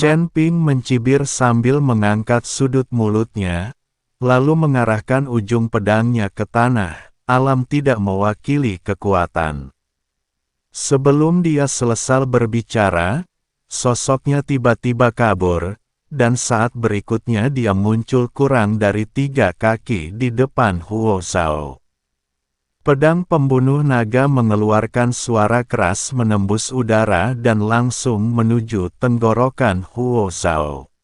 Chen Ping mencibir sambil mengangkat sudut mulutnya, lalu mengarahkan ujung pedangnya ke tanah. Alam tidak mewakili kekuatan. Sebelum dia selesai berbicara, sosoknya tiba-tiba kabur, dan saat berikutnya dia muncul kurang dari 3 kaki di depan Huo Zhao. Pedang pembunuh naga mengeluarkan suara keras menembus udara dan langsung menuju tenggorokan Huo Zhao.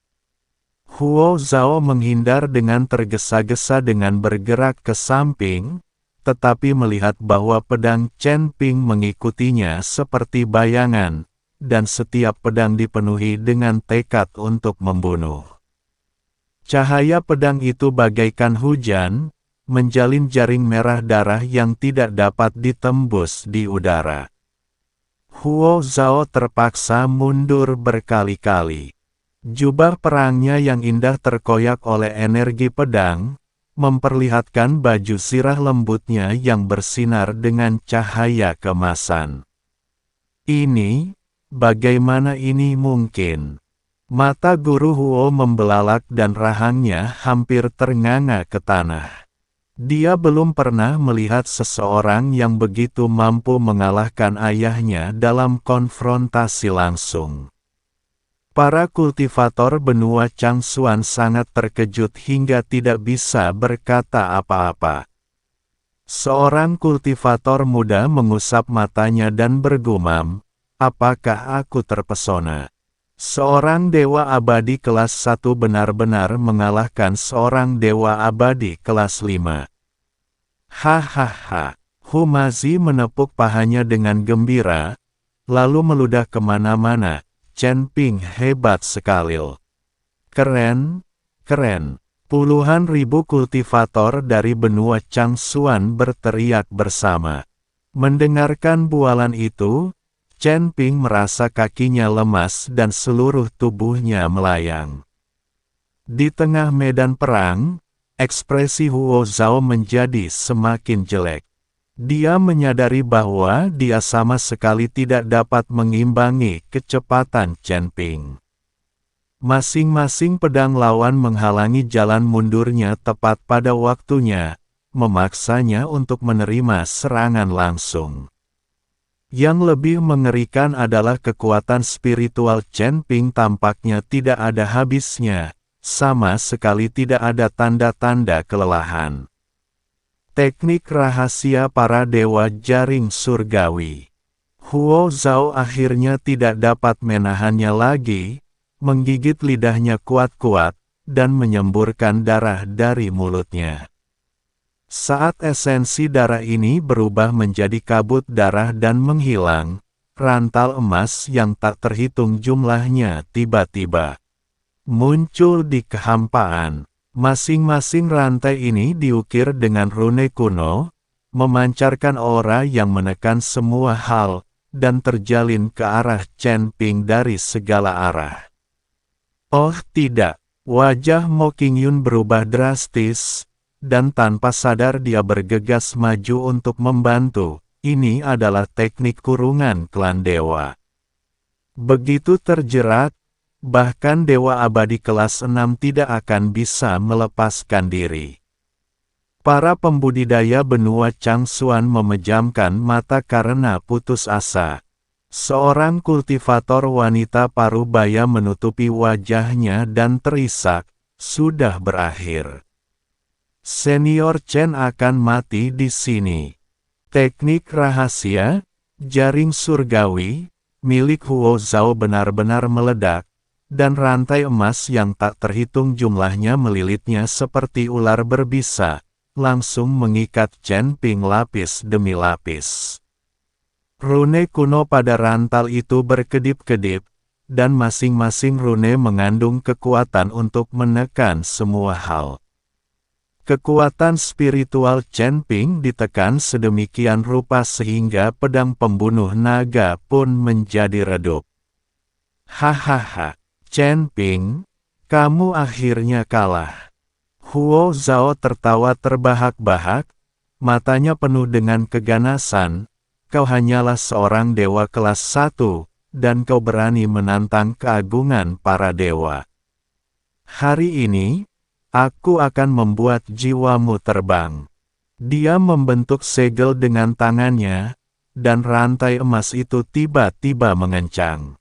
Huo Zhao menghindar dengan tergesa-gesa dengan bergerak ke samping, tetapi melihat bahwa pedang Chen Ping mengikutinya seperti bayangan, dan setiap pedang dipenuhi dengan tekad untuk membunuh. Cahaya pedang itu bagaikan hujan, menjalin jaring merah darah yang tidak dapat ditembus di udara. Huo Zhao terpaksa mundur berkali-kali. Jubah perangnya yang indah terkoyak oleh energi pedang, memperlihatkan baju sirah lembutnya yang bersinar dengan cahaya kemasan. Ini, bagaimana ini mungkin? Mata guru Huo membelalak dan rahangnya hampir ternganga ke tanah. Dia belum pernah melihat seseorang yang begitu mampu mengalahkan ayahnya dalam konfrontasi langsung. Para kultivator benua Changsuan sangat terkejut hingga tidak bisa berkata apa-apa. Seorang kultivator muda mengusap matanya dan bergumam, "Apakah aku terpesona? Seorang dewa abadi kelas 1 benar-benar mengalahkan seorang dewa abadi kelas 5. Hahaha." Humazi menepuk pahanya dengan gembira, lalu meludah kemana-mana. Chen Ping hebat sekali. Keren, keren. Puluhan ribu kultivator dari benua Changsuan berteriak bersama. Mendengarkan bualan itu, Chen Ping merasa kakinya lemas dan seluruh tubuhnya melayang. Di tengah medan perang, ekspresi Huo Zhao menjadi semakin jelek. Dia menyadari bahwa dia sama sekali tidak dapat mengimbangi kecepatan Chen Ping. Masing-masing pedang lawan menghalangi jalan mundurnya tepat pada waktunya, memaksanya untuk menerima serangan langsung. Yang lebih mengerikan adalah kekuatan spiritual Chen Ping tampaknya tidak ada habisnya, sama sekali tidak ada tanda-tanda kelelahan. Teknik rahasia para dewa jaring surgawi. Huo Zhao akhirnya tidak dapat menahannya lagi, menggigit lidahnya kuat-kuat, dan menyemburkan darah dari mulutnya. Saat esensi darah ini berubah menjadi kabut darah dan menghilang, rantal emas yang tak terhitung jumlahnya tiba-tiba muncul di kehampaan. Masing-masing rantai ini diukir dengan rune kuno, memancarkan aura yang menekan semua hal, dan terjalin ke arah Chen Ping dari segala arah. Oh tidak, wajah Mo Qingyun berubah drastis, dan tanpa sadar dia bergegas maju untuk membantu. Ini adalah teknik kurungan klan dewa. Begitu terjerat, bahkan dewa abadi kelas 6 tidak akan bisa melepaskan diri. Para pembudidaya benua Changsuan memejamkan mata karena putus asa. Seorang kultivator wanita parubaya menutupi wajahnya dan terisak, "Sudah berakhir. Senior Chen akan mati di sini." Teknik rahasia, jaring surgawi, milik Huo Zhao benar-benar meledak, dan rantai emas yang tak terhitung jumlahnya melilitnya seperti ular berbisa, langsung mengikat Chen Ping lapis demi lapis. Rune kuno pada rantal itu berkedip-kedip, dan masing-masing rune mengandung kekuatan untuk menekan semua hal. Kekuatan spiritual Chen Ping ditekan sedemikian rupa sehingga pedang pembunuh naga pun menjadi redup. Hahaha. Chen Ping, kamu akhirnya kalah. Huo Zhao tertawa terbahak-bahak, matanya penuh dengan keganasan. Kau hanyalah seorang dewa kelas 1, dan kau berani menantang keagungan para dewa. Hari ini, aku akan membuat jiwamu terbang." Dia membentuk segel dengan tangannya, dan rantai emas itu tiba-tiba mengencang.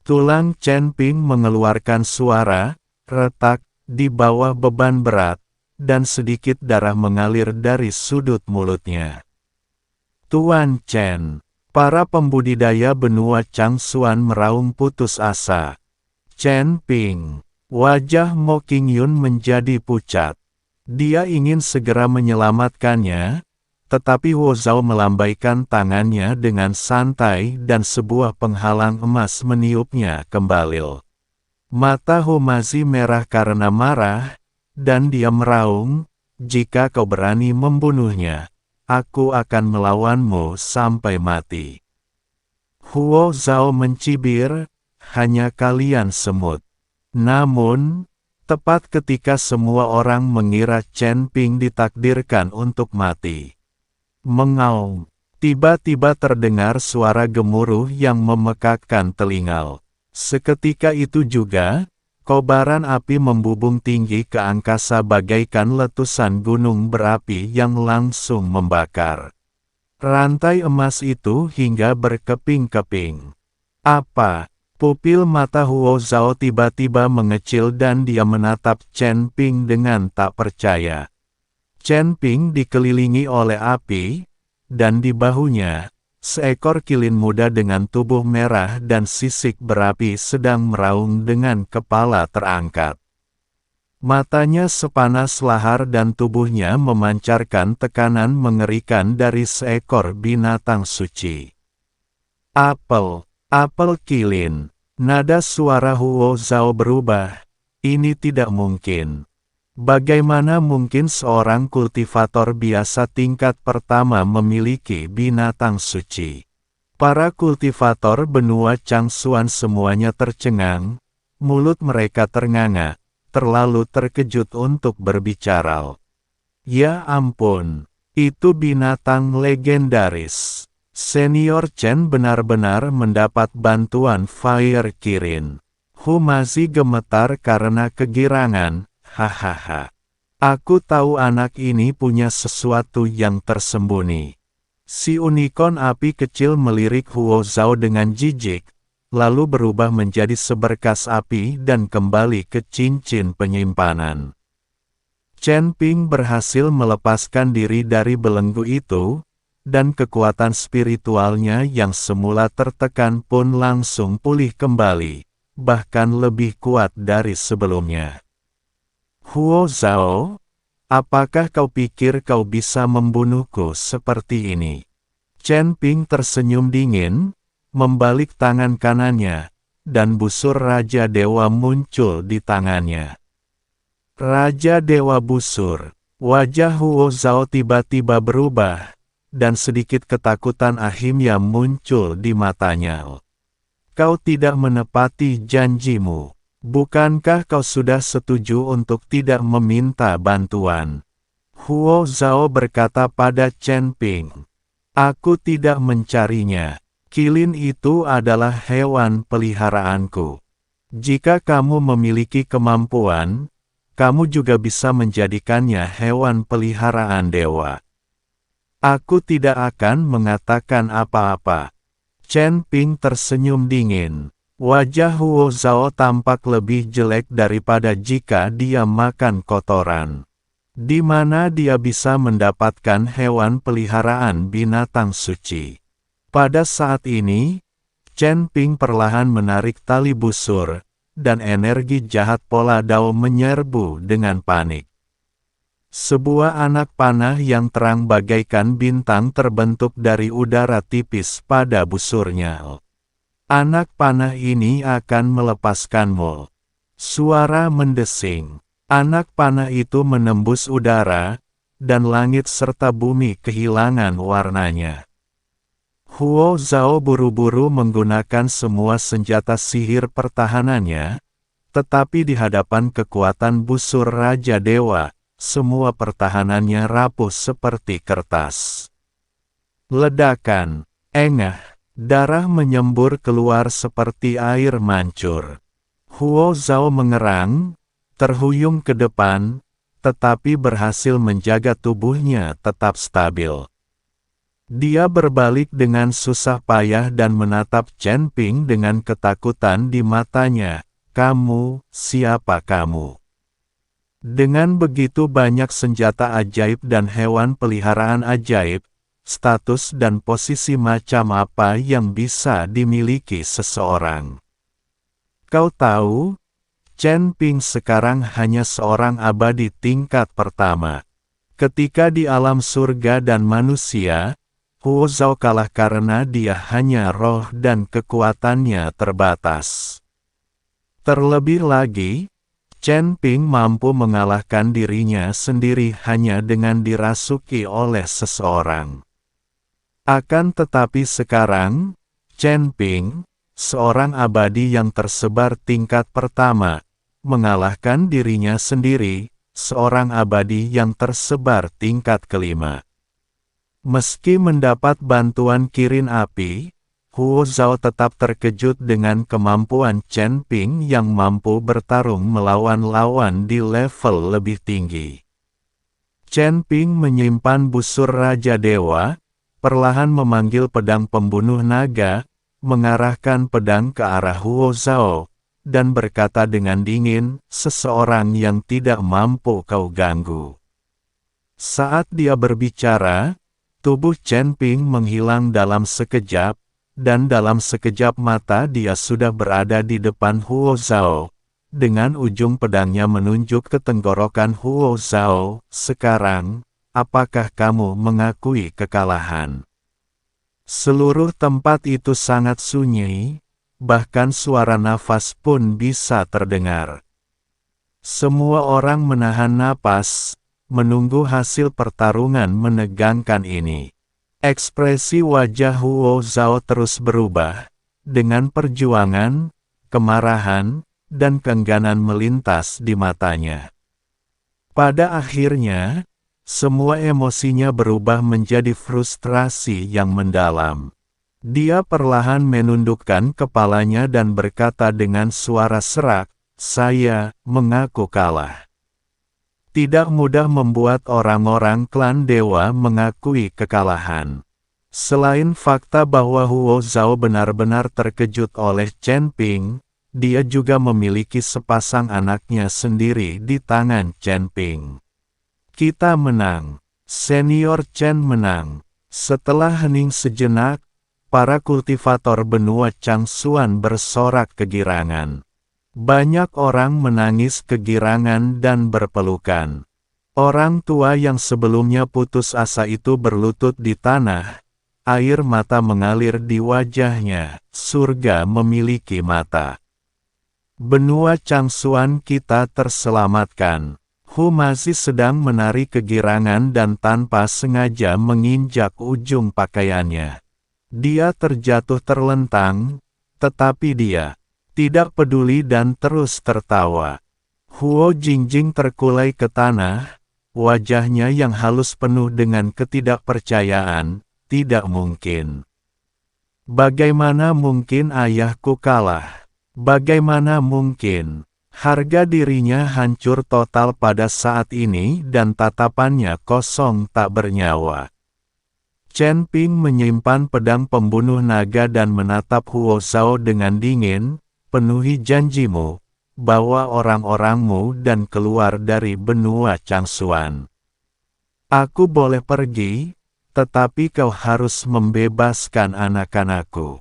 Tulang Chen Ping mengeluarkan suara retak di bawah beban berat, dan sedikit darah mengalir dari sudut mulutnya. "Tuan Chen." Para pembudidaya benua Changsuan meraung putus asa. "Chen Ping." Wajah Mo Qingyun menjadi pucat. Dia ingin segera menyelamatkannya, tetapi Huo Zhao melambaikan tangannya dengan santai dan sebuah penghalang emas meniupnya kembali. Mata Humazi merah karena marah, dan dia meraung, "Jika kau berani membunuhnya, aku akan melawanmu sampai mati." Huo Zhao mencibir, "Hanya kalian semut." Namun, tepat ketika semua orang mengira Chen Ping ditakdirkan untuk mati, mengaum, tiba-tiba terdengar suara gemuruh yang memekakkan telinga. Seketika itu juga, kobaran api membubung tinggi ke angkasa bagaikan letusan gunung berapi yang langsung membakar rantai emas itu hingga berkeping-keping. "Apa?" Pupil mata Huo Zhao tiba-tiba mengecil dan dia menatap Chen Ping dengan tak percaya. Chen Ping dikelilingi oleh api, dan di bahunya, seekor kilin muda dengan tubuh merah dan sisik berapi sedang meraung dengan kepala terangkat. Matanya sepanas lahar dan tubuhnya memancarkan tekanan mengerikan dari seekor binatang suci. "Apel kilin." Nada suara Huo Zhao berubah. "Ini tidak mungkin. Bagaimana mungkin seorang kultivator biasa tingkat pertama memiliki binatang suci?" Para kultivator benua Changsuan semuanya tercengang, mulut mereka ternganga, terlalu terkejut untuk berbicara. "Ya ampun, itu binatang legendaris. Senior Chen benar-benar mendapat bantuan Fire Kirin." Humazi gemetar karena kegirangan. "Hahaha. Aku tahu anak ini punya sesuatu yang tersembunyi." Si unicorn api kecil melirik Huo Zhao dengan jijik, lalu berubah menjadi seberkas api dan kembali ke cincin penyimpanan. Chen Ping berhasil melepaskan diri dari belenggu itu, dan kekuatan spiritualnya yang semula tertekan pun langsung pulih kembali, bahkan lebih kuat dari sebelumnya. "Huo Zhao, apakah kau pikir kau bisa membunuhku seperti ini?" Chen Ping tersenyum dingin, membalik tangan kanannya, dan busur Raja Dewa muncul di tangannya. Raja Dewa busur. Wajah Huo Zhao tiba-tiba berubah, dan sedikit ketakutan akhirnya muncul di matanya. "Kau tidak menepati janjimu. Bukankah kau sudah setuju untuk tidak meminta bantuan?" Huo Zhao berkata pada Chen Ping. "Aku tidak mencarinya. Kilin itu adalah hewan peliharaanku. Jika kamu memiliki kemampuan, kamu juga bisa menjadikannya hewan peliharaan dewa." "Aku tidak akan mengatakan apa-apa." Chen Ping tersenyum dingin. Wajah Huo Zhao tampak lebih jelek daripada jika dia makan kotoran. Di mana dia bisa mendapatkan hewan peliharaan binatang suci? Pada saat ini, Chen Ping perlahan menarik tali busur, dan energi jahat Pola Dao menyerbu dengan panik. Sebuah anak panah yang terang bagaikan bintang terbentuk dari udara tipis pada busurnya. "Anak panah ini akan melepaskanmu." Suara mendesing. Anak panah itu menembus udara, dan langit serta bumi kehilangan warnanya. Huo Zhao buru-buru menggunakan semua senjata sihir pertahanannya, tetapi di hadapan kekuatan busur Raja Dewa, semua pertahanannya rapuh seperti kertas. Ledakan, engah, Darah menyembur keluar seperti air mancur. Huo Zhao mengerang, terhuyung ke depan, tetapi berhasil menjaga tubuhnya tetap stabil. Dia berbalik dengan susah payah dan menatap Chen Ping dengan ketakutan di matanya. "Kamu, siapa kamu?" Dengan begitu banyak senjata ajaib dan hewan peliharaan ajaib, status dan posisi macam apa yang bisa dimiliki seseorang? Kau tahu, Chen Ping sekarang hanya seorang abadi tingkat pertama. Ketika di alam surga dan manusia, Huo Zhao kalah karena dia hanya roh dan kekuatannya terbatas. Terlebih lagi, Chen Ping mampu mengalahkan dirinya sendiri hanya dengan dirasuki oleh seseorang. Akan tetapi sekarang, Chen Ping, seorang abadi yang tersebar tingkat pertama, mengalahkan dirinya sendiri, seorang abadi yang tersebar tingkat kelima. Meski mendapat bantuan kirin api, Huo Zhao tetap terkejut dengan kemampuan Chen Ping yang mampu bertarung melawan lawan di level lebih tinggi. Chen Ping menyimpan busur Raja Dewa, perlahan memanggil pedang pembunuh naga, mengarahkan pedang ke arah Huo Zhao, dan berkata dengan dingin, "Seseorang yang tidak mampu kau ganggu." Saat dia berbicara, tubuh Chen Ping menghilang dalam sekejap, dan dalam sekejap mata dia sudah berada di depan Huo Zhao, dengan ujung pedangnya menunjuk ke tenggorokan Huo Zhao. "Sekarang, apakah kamu mengakui kekalahan?" Seluruh tempat itu sangat sunyi, bahkan suara nafas pun bisa terdengar. Semua orang menahan napas, menunggu hasil pertarungan menegangkan ini. Ekspresi wajah Huo Zhao terus berubah, dengan perjuangan, kemarahan, dan keengganan melintas di matanya. Pada akhirnya, semua emosinya berubah menjadi frustrasi yang mendalam. Dia perlahan menundukkan kepalanya dan berkata dengan suara serak, "Saya mengaku kalah." Tidak mudah membuat orang-orang klan dewa mengakui kekalahan. Selain fakta bahwa Huo Zhao benar-benar terkejut oleh Chen Ping, dia juga memiliki sepasang anaknya sendiri di tangan Chen Ping. "Kita menang. Senior Chen menang." Setelah hening sejenak, para kultivator benua Changsuan bersorak kegirangan. Banyak orang menangis kegirangan dan berpelukan. Orang tua yang sebelumnya putus asa itu berlutut di tanah. Air mata mengalir di wajahnya. Surga memiliki mata. Benua Changsuan kita terselamatkan. Hu masih sedang menari kegirangan dan tanpa sengaja menginjak ujung pakaiannya. Dia terjatuh terlentang, tetapi dia tidak peduli dan terus tertawa. Huo Jingjing terkulai ke tanah, wajahnya yang halus penuh dengan ketidakpercayaan. "Tidak mungkin. Bagaimana mungkin ayahku kalah? Bagaimana mungkin?" Harga dirinya hancur total pada saat ini dan tatapannya kosong tak bernyawa. Chen Ping menyimpan pedang pembunuh naga dan menatap Huo Zhao dengan dingin, "Penuhi janjimu, bawa orang-orangmu dan keluar dari benua Changsuan. Aku boleh pergi, tetapi kau harus membebaskan anak-anakku.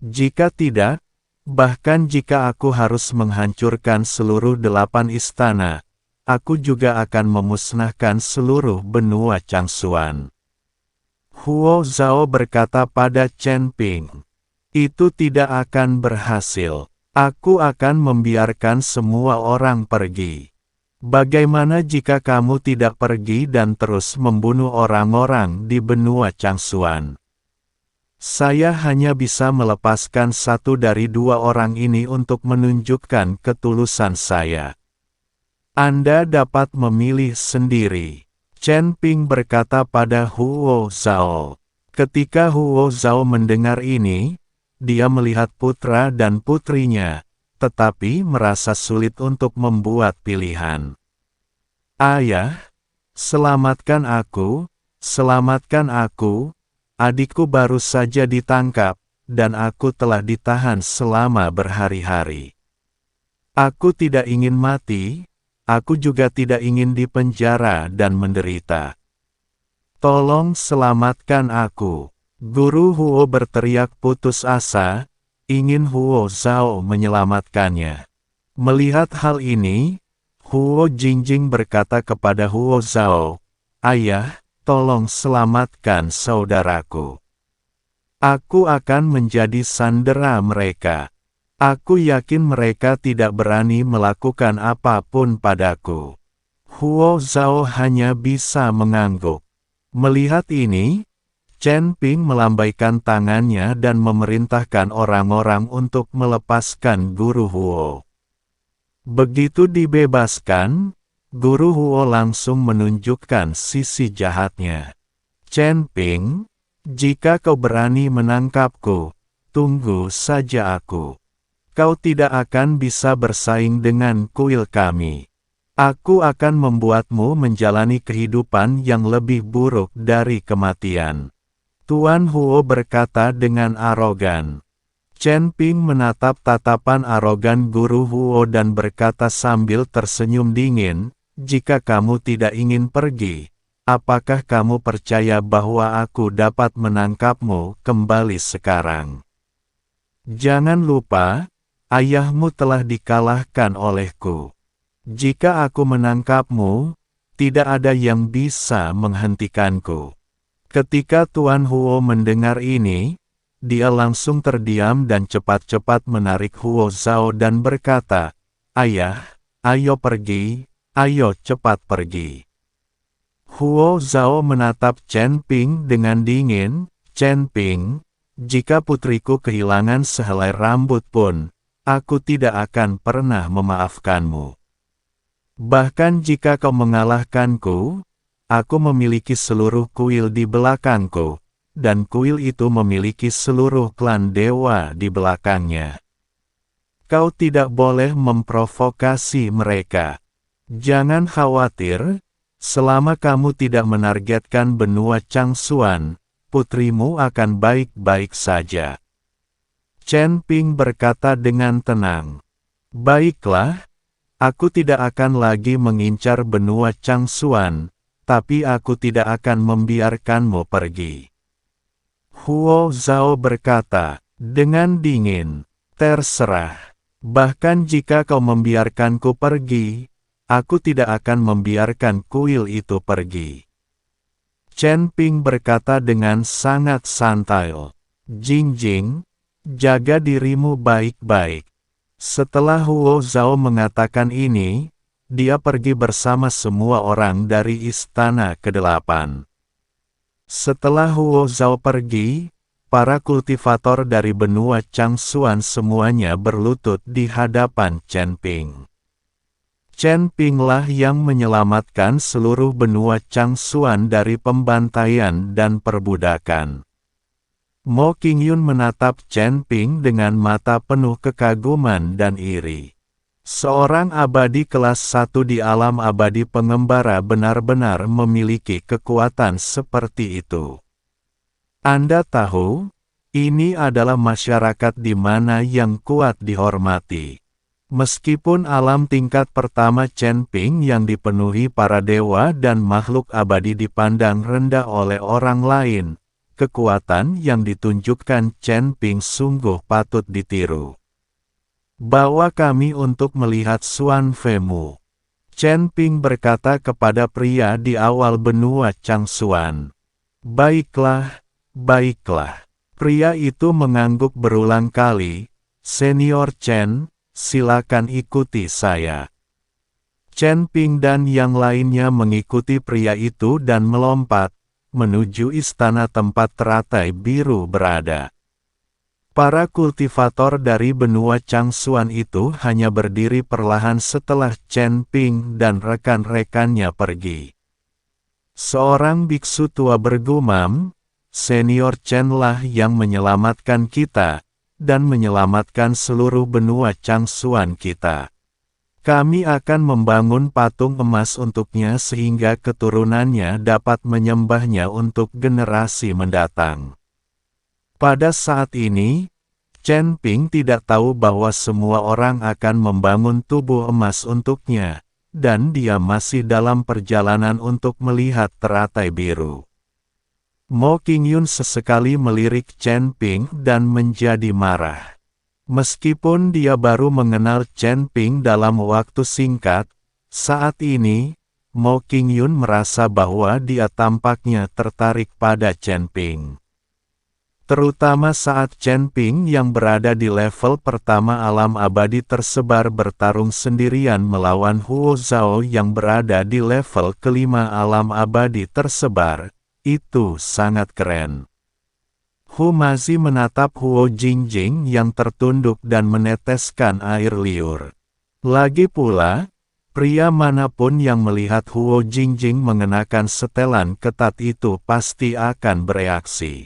Jika tidak, bahkan jika aku harus menghancurkan seluruh 8 istana, aku juga akan memusnahkan seluruh benua Changsuan." Huo Zhao berkata pada Chen Ping, "Itu tidak akan berhasil. Aku akan membiarkan semua orang pergi. Bagaimana jika kamu tidak pergi dan terus membunuh orang-orang di benua Changsuan? Saya hanya bisa melepaskan satu dari 2 orang ini untuk menunjukkan ketulusan saya. Anda dapat memilih sendiri." Chen Ping berkata pada Huo Zhao, Ketika Huo Zhao mendengar ini, dia melihat putra dan putrinya, tetapi merasa sulit untuk membuat pilihan. Ayah, selamatkan aku, adikku baru saja ditangkap, dan aku telah ditahan selama berhari-hari. Aku tidak ingin mati, aku juga tidak ingin dipenjara dan menderita. Tolong selamatkan aku. Guru Huo berteriak putus asa, ingin Huo Zhao menyelamatkannya. Melihat hal ini, Huo Jingjing berkata kepada Huo Zhao, "Ayah, tolong selamatkan saudaraku. Aku akan menjadi sandera mereka. Aku yakin mereka tidak berani melakukan apapun padaku." Huo Zhao hanya bisa mengangguk. Melihat ini, Chen Ping melambaikan tangannya dan memerintahkan orang-orang untuk melepaskan Guru Huo. Begitu dibebaskan, Guru Huo langsung menunjukkan sisi jahatnya. "Chen Ping, jika kau berani menangkapku, tunggu saja aku. Kau tidak akan bisa bersaing dengan kuil kami. Aku akan membuatmu menjalani kehidupan yang lebih buruk dari kematian." Tuan Huo berkata dengan arogan. Chen Ping menatap tatapan arogan Guru Huo dan berkata sambil tersenyum dingin, "Jika kamu tidak ingin pergi, apakah kamu percaya bahwa aku dapat menangkapmu kembali sekarang? Jangan lupa, ayahmu telah dikalahkan olehku. Jika aku menangkapmu, tidak ada yang bisa menghentikanku." Ketika Tuan Huo mendengar ini, dia langsung terdiam dan cepat-cepat menarik Huo Zhao dan berkata, "Ayah, ayo pergi, ayo cepat pergi." Huo Zhao menatap Chen Ping dengan dingin, "Chen Ping, jika putriku kehilangan sehelai rambut pun, aku tidak akan pernah memaafkanmu. Bahkan jika kau mengalahkanku, aku memiliki seluruh kuil di belakangku, dan kuil itu memiliki seluruh klan dewa di belakangnya. Kau tidak boleh memprovokasi mereka. Jangan khawatir, selama kamu tidak menargetkan benua Changsuan, putrimu akan baik-baik saja." Chen Ping berkata dengan tenang, "Baiklah, aku tidak akan lagi mengincar benua Changsuan, tapi aku tidak akan membiarkanmu pergi." Huo Zhao berkata, dengan dingin, "Terserah. Bahkan jika kau membiarkanku pergi, aku tidak akan membiarkan kuil itu pergi." Chen Ping berkata dengan sangat santai, "Jingjing, jaga dirimu baik-baik." Setelah Huo Zhao mengatakan ini, dia pergi bersama semua orang dari Istana ke-8. Setelah Huo Zhao pergi, para kultivator dari benua Changsuan semuanya berlutut di hadapan Chen Ping. Chen Ping lah yang menyelamatkan seluruh benua Changsuan dari pembantaian dan perbudakan. Mo Qingyun menatap Chen Ping dengan mata penuh kekaguman dan iri. Seorang abadi kelas 1 di alam abadi pengembara benar-benar memiliki kekuatan seperti itu. Anda tahu, ini adalah masyarakat di mana yang kuat dihormati. Meskipun alam tingkat pertama Chen Ping yang dipenuhi para dewa dan makhluk abadi dipandang rendah oleh orang lain, kekuatan yang ditunjukkan Chen Ping sungguh patut ditiru. "Bawa kami untuk melihat Xuan Femu." Chen Ping berkata kepada pria di awal benua Changsuan. "Baiklah, baiklah." Pria itu mengangguk berulang kali, "Senior Chen, silakan ikuti saya." Chen Ping dan yang lainnya mengikuti pria itu dan melompat menuju istana tempat teratai biru berada. Para kultivator dari benua Changsuan itu hanya berdiri perlahan setelah Chen Ping dan rekan-rekannya pergi. Seorang biksu tua bergumam, Senior Chen lah yang menyelamatkan kita, dan menyelamatkan seluruh benua Changsuan kita. Kami akan membangun patung emas untuknya sehingga keturunannya dapat menyembahnya untuk generasi mendatang. Pada saat ini, Chen Ping tidak tahu bahwa semua orang akan membangun tubuh emas untuknya, dan dia masih dalam perjalanan untuk melihat teratai biru. Mo Qingyun sesekali melirik Chen Ping dan menjadi marah. Meskipun dia baru mengenal Chen Ping dalam waktu singkat, saat ini, Mo Qingyun merasa bahwa dia tampaknya tertarik pada Chen Ping. Terutama saat Chen Ping yang berada di level pertama alam abadi tersebar bertarung sendirian melawan Huo Zhao yang berada di level kelima alam abadi tersebar, itu sangat keren. Hu Mazi menatap Huo Jingjing yang tertunduk dan meneteskan air liur. Lagi pula, pria manapun yang melihat Huo Jingjing mengenakan setelan ketat itu pasti akan bereaksi.